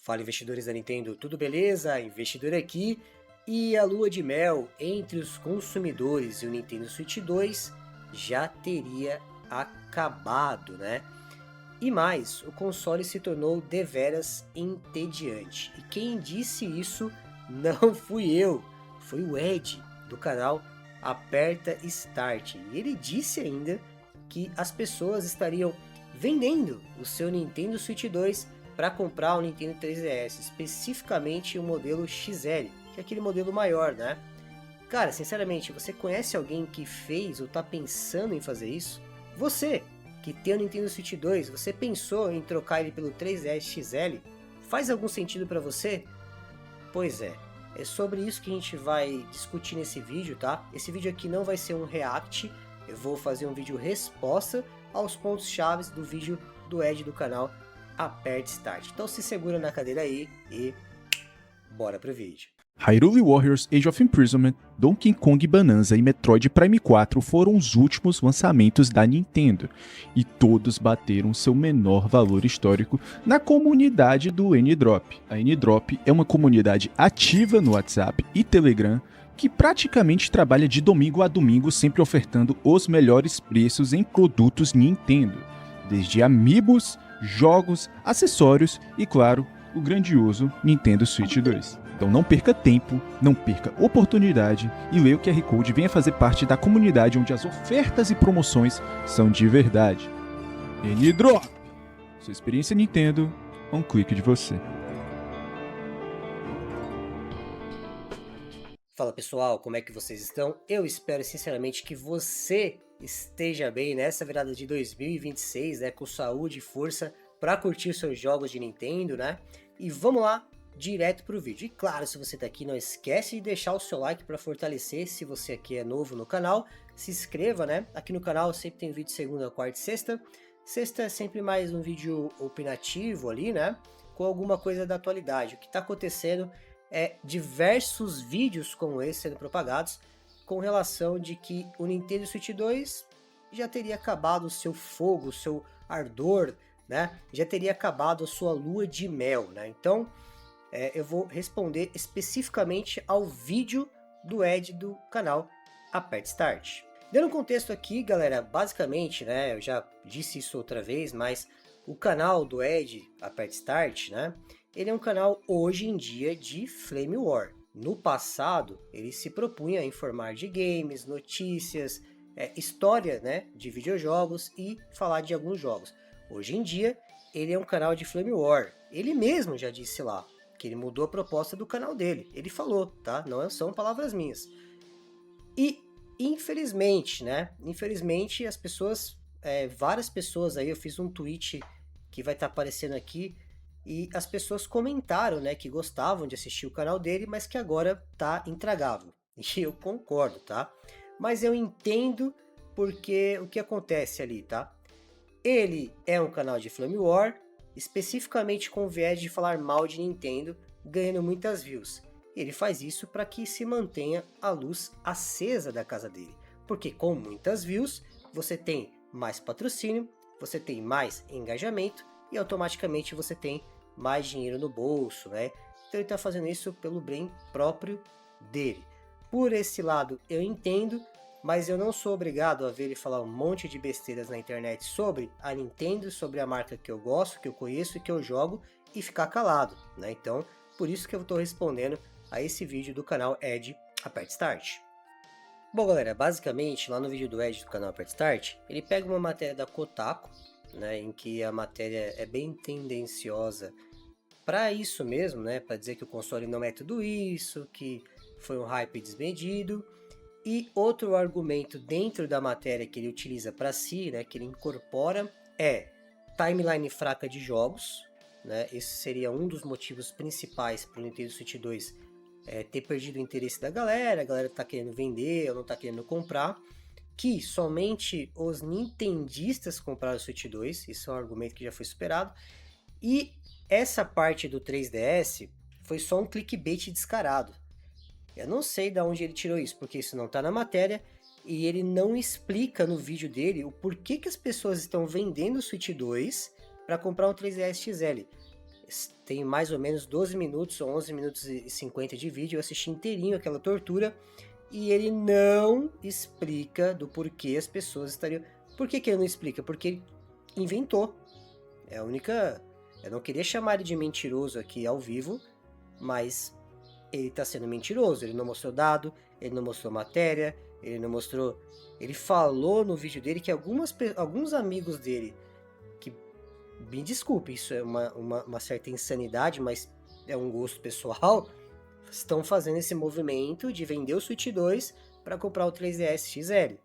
Fala, investidores da Nintendo, tudo beleza? Investidor aqui. E a lua de mel entre os consumidores e o Nintendo Switch 2 já teria acabado, né? E mais, o console se tornou deveras entediante. E quem disse isso não fui eu, foi o Ed, do canal Aperta Start. E ele disse ainda que as pessoas estariam vendendo o seu Nintendo Switch 2 para comprar o Nintendo 3DS, especificamente o modelo XL, que é aquele modelo maior, né? Cara, sinceramente, você conhece alguém que fez ou tá pensando em fazer isso? Você, que tem o Nintendo Switch 2, você pensou em trocar ele pelo 3DS XL? Faz algum sentido para você? Pois é sobre isso que a gente vai discutir nesse vídeo, tá? Esse vídeo aqui não vai ser um react, eu vou fazer um vídeo resposta aos pontos chaves do vídeo do Ed do canal Aperte Start. Então se segura na cadeira aí e bora pro vídeo. Hyrule Warriors Age of Imprisonment, Donkey Kong Bonanza e Metroid Prime 4 foram os últimos lançamentos da Nintendo, e todos bateram seu menor valor histórico na comunidade do N-Drop. A N-Drop é uma comunidade ativa no WhatsApp e Telegram que praticamente trabalha de domingo a domingo, sempre ofertando os melhores preços em produtos Nintendo, desde amiibos, jogos, acessórios e, claro, o grandioso Nintendo Switch 2. Então não perca tempo, não perca oportunidade e leia o QR Code e venha fazer parte da comunidade onde as ofertas e promoções são de verdade. N-Drop! Sua experiência Nintendo a um clique de você. Fala pessoal, como é que vocês estão? Eu espero sinceramente que você esteja bem nessa virada de 2026, né, com saúde e força para curtir seus jogos de Nintendo, né? E vamos lá, direto pro vídeo. E claro, se você tá aqui, não esquece de deixar o seu like para fortalecer. Se você aqui é novo no canal, se inscreva, né? Aqui no canal sempre tem vídeo segunda, quarta e sexta. Sexta é sempre mais um vídeo opinativo ali, né? Com alguma coisa da atualidade. O que tá acontecendo é diversos vídeos como esse sendo propagados com relação de que o Nintendo Switch 2 já teria acabado o seu fogo, o seu ardor, né? Já teria acabado a sua lua de mel, né? Então, eu vou responder especificamente ao vídeo do Ed do canal Aperte Start. Dando um contexto aqui, galera, basicamente, né? Eu já disse isso outra vez, mas o canal do Ed Aperte Start, né? Ele é um canal hoje em dia de Flame War. No passado, ele se propunha a informar de games, notícias, história, né, de videojogos e falar de alguns jogos. Hoje em dia, ele é um canal de Flame War. Ele mesmo já disse lá que ele mudou a proposta do canal dele. Ele falou, tá? Não são palavras minhas. E, infelizmente, né? Infelizmente, as pessoas, várias pessoas aí, eu fiz um tweet que vai estar aparecendo aqui, e as pessoas comentaram, né, que gostavam de assistir o canal dele, mas que agora tá intragável. E eu concordo, tá? Mas eu entendo porque o que acontece ali, tá? Ele é um canal de Flame War, especificamente com o viés de falar mal de Nintendo, ganhando muitas views. E ele faz isso para que se mantenha a luz acesa da casa dele. Porque com muitas views, você tem mais patrocínio, você tem mais engajamento e automaticamente você tem mais dinheiro no bolso, né? Então ele está fazendo isso pelo bem próprio dele. Por esse lado eu entendo, mas eu não sou obrigado a ver ele falar um monte de besteiras na internet sobre a Nintendo, sobre a marca que eu gosto, que eu conheço e que eu jogo e ficar calado, né? Então, por isso que eu estou respondendo a esse vídeo do canal Ed Aperte Start. Bom, galera, basicamente, lá no vídeo do Ed do canal Aperte Start, ele pega uma matéria da Kotaku, né, em que a matéria é bem tendenciosa para isso mesmo, né, para dizer que o console não é tudo isso, que foi um hype desmedido. E outro argumento dentro da matéria que ele utiliza para si, né, que ele incorpora, é timeline fraca de jogos, né? Esse seria um dos motivos principais para o Nintendo Switch 2 ter perdido o interesse da galera, a galera está querendo vender ou não está querendo comprar, que somente os nintendistas compraram o Switch 2, isso é um argumento que já foi superado, e essa parte do 3DS foi só um clickbait descarado. Eu não sei de onde ele tirou isso, porque isso não está na matéria, e ele não explica no vídeo dele o porquê que as pessoas estão vendendo o Switch 2 para comprar um 3DS XL. Tem mais ou menos 12 minutos ou 11 minutos e 50 de vídeo. Eu assisti inteirinho aquela tortura. E ele não explica do porquê as pessoas estariam... Por que ele não explica? Porque ele inventou. É a única... Eu não queria chamar ele de mentiroso aqui ao vivo, mas ele tá sendo mentiroso. Ele não mostrou dado, ele não mostrou matéria, ele não mostrou... Ele falou no vídeo dele que alguns amigos dele, que me desculpe, isso é uma certa insanidade, mas é um gosto pessoal, estão fazendo esse movimento de vender o Switch 2 para comprar o 3DS XL.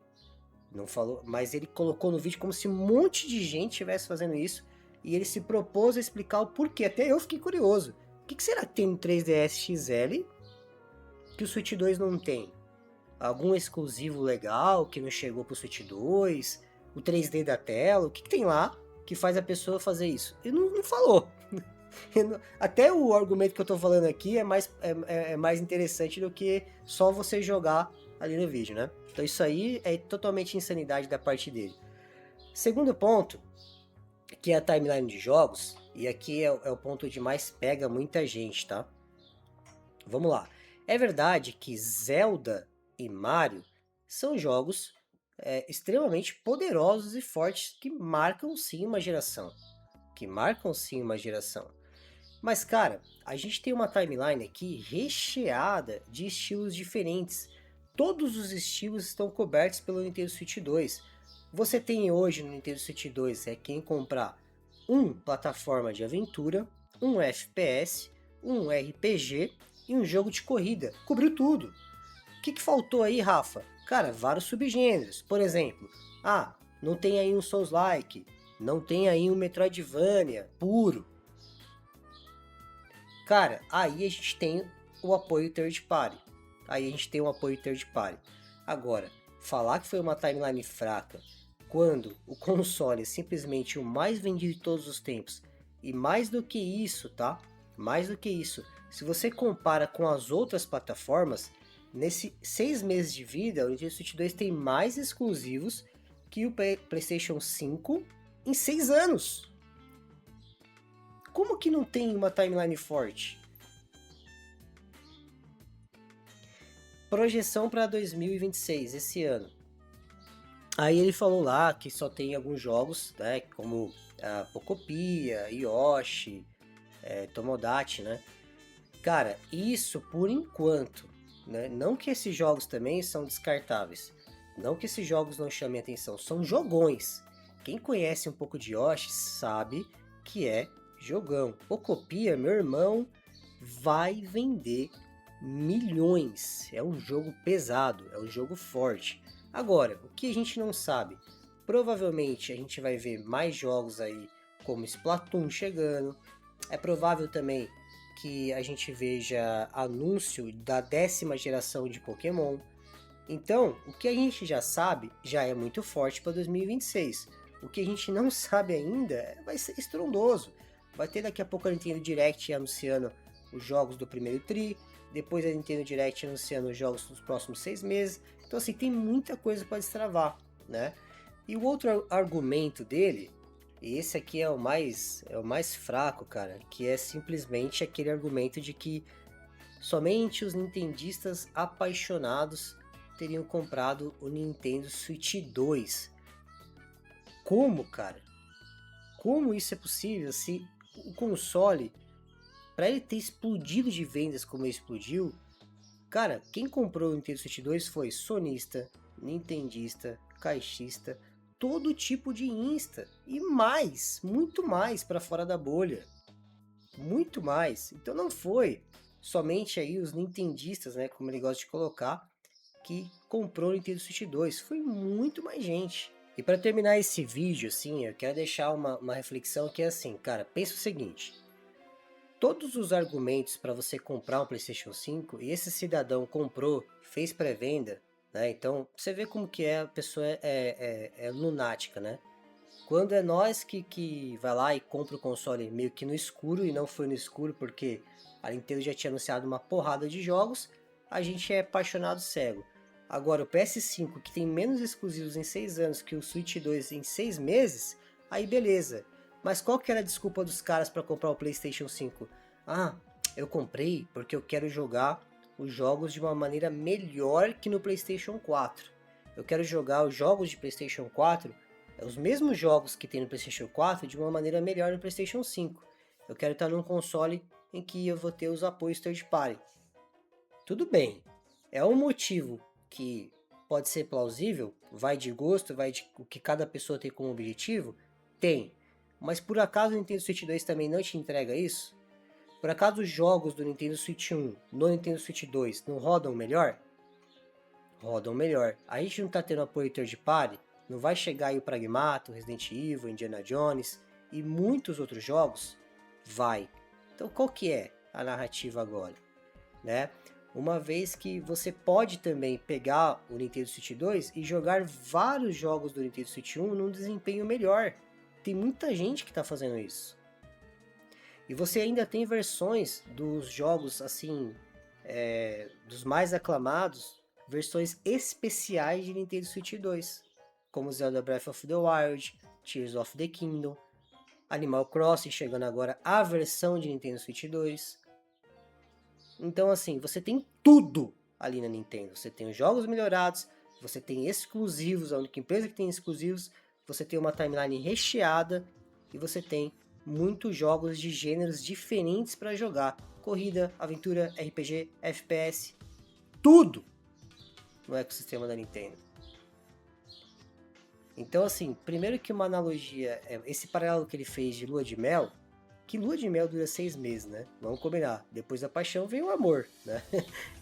Não falou, mas ele colocou no vídeo como se um monte de gente estivesse fazendo isso, e ele se propôs a explicar o porquê. Até eu fiquei curioso. O que será que tem no 3DS XL que o Switch 2 não tem? Algum exclusivo legal que não chegou pro Switch 2? O 3D da tela? O que tem lá que faz a pessoa fazer isso? Ele não falou. Até o argumento que eu tô falando aqui é mais interessante do que só você jogar ali no vídeo, né? Então isso aí é totalmente insanidade da parte dele. Segundo ponto, que é a timeline de jogos, e aqui é o ponto onde mais pega muita gente, tá? Vamos lá. É verdade que Zelda e Mario são jogos extremamente poderosos e fortes que marcam sim uma geração. Mas, cara, a gente tem uma timeline aqui recheada de estilos diferentes. Todos os estilos estão cobertos pelo Nintendo Switch 2. Você tem hoje no Nintendo Switch 2 quem comprar plataforma de aventura, um FPS, um RPG e um jogo de corrida. Cobriu tudo. O que faltou aí, Rafa? Cara, vários subgêneros. Por exemplo, não tem aí um Souls-like, não tem aí um Metroidvania puro. Cara, aí a gente tem o apoio third party. Agora, falar que foi uma timeline fraca, quando o console é simplesmente o mais vendido de todos os tempos, e mais do que isso, tá? Mais do que isso, se você compara com as outras plataformas, nesses 6 meses de vida, o Nintendo Switch 2 tem mais exclusivos que o PlayStation 5 em 6 anos. Como que não tem uma timeline forte? Projeção para 2026, esse ano. Aí ele falou lá que só tem alguns jogos, né, como a Pocopia, Yoshi, Tomodachi, né? Cara, isso por enquanto, né? Não que esses jogos também são descartáveis, não que esses jogos não chamem atenção, são jogões. Quem conhece um pouco de Yoshi sabe que é jogão. Pocopia, meu irmão, vai vender milhões. É um jogo pesado, é um jogo forte. Agora, o que a gente não sabe? Provavelmente a gente vai ver mais jogos aí como Splatoon chegando. É provável também que a gente veja anúncio da 10ª geração de Pokémon. Então, o que a gente já sabe já é muito forte para 2026. O que a gente não sabe ainda vai ser estrondoso. Vai ter daqui a pouco a Nintendo Direct anunciando os jogos do primeiro tri, depois a Nintendo Direct anunciando os jogos dos próximos 6 meses. Então assim, tem muita coisa para destravar, né? E o outro argumento dele, e esse aqui é o mais fraco, cara, que é simplesmente aquele argumento de que somente os nintendistas apaixonados teriam comprado o Nintendo Switch 2. Como, cara? Como isso é possível se o console, para ele ter explodido de vendas como ele explodiu, cara, quem comprou o Nintendo Switch 2 foi sonista, nintendista, caixista, todo tipo de insta e mais, muito mais para fora da bolha. Muito mais. Então não foi somente aí os nintendistas, né, como ele gosta de colocar, que comprou o Nintendo Switch 2. Foi muito mais gente. E para terminar esse vídeo, assim, eu quero deixar uma reflexão que é assim, cara, pensa o seguinte. Todos os argumentos para você comprar um PlayStation 5, e esse cidadão comprou, fez pré-venda, né? Então você vê como que a pessoa é lunática, né? Quando é nós que vai lá e compra o console meio que no escuro, e não foi no escuro porque a Nintendo já tinha anunciado uma porrada de jogos, a gente é apaixonado cego. Agora o PS5, que tem menos exclusivos em 6 anos que o Switch 2 em 6 meses, aí beleza. Mas qual que era a desculpa dos caras para comprar o PlayStation 5? Ah, eu comprei porque eu quero jogar os jogos de uma maneira melhor que no PlayStation 4. Eu quero jogar os jogos de PlayStation 4, os mesmos jogos que tem no PlayStation 4, de uma maneira melhor no PlayStation 5. Eu quero estar num console em que eu vou ter os apoios third party. Tudo bem, é um motivo que pode ser plausível, vai de gosto, vai de o que cada pessoa tem como objetivo? Tem. Mas por acaso o Nintendo Switch 2 também não te entrega isso? Por acaso os jogos do Nintendo Switch 1 no Nintendo Switch 2 não rodam melhor? Rodam melhor. A gente não tá tendo apoio third party? Não vai chegar aí o Pragmato, Resident Evil, Indiana Jones e muitos outros jogos? Vai. Então qual que é a narrativa agora? Né? Uma vez que você pode também pegar o Nintendo Switch 2 e jogar vários jogos do Nintendo Switch 1 num desempenho melhor. Tem muita gente que está fazendo isso. E você ainda tem versões dos jogos assim, dos mais aclamados, versões especiais de Nintendo Switch 2, como Zelda Breath of the Wild, Tears of the Kingdom, Animal Crossing chegando agora a versão de Nintendo Switch 2. Então assim, você tem tudo ali na Nintendo. Você tem os jogos melhorados, você tem exclusivos, a única empresa que tem exclusivos, você tem uma timeline recheada e você tem muitos jogos de gêneros diferentes para jogar. Corrida, aventura, RPG, FPS, tudo no ecossistema da Nintendo. Então assim, primeiro que uma analogia, esse paralelo que ele fez de lua de mel, que lua de mel dura 6 meses, né? Vamos combinar. Depois da paixão vem o amor, né?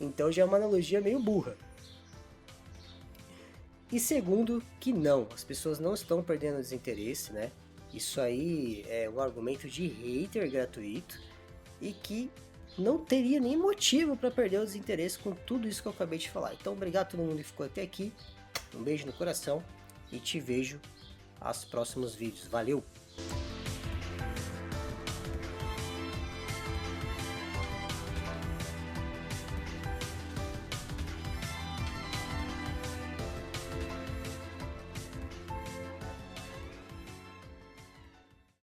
Então já é uma analogia meio burra. E segundo, que não, as pessoas não estão perdendo desinteresse, né? Isso aí é um argumento de hater gratuito e que não teria nem motivo para perder o desinteresse com tudo isso que eu acabei de falar. Então, obrigado a todo mundo que ficou até aqui. Um beijo no coração e te vejo nos próximos vídeos. Valeu!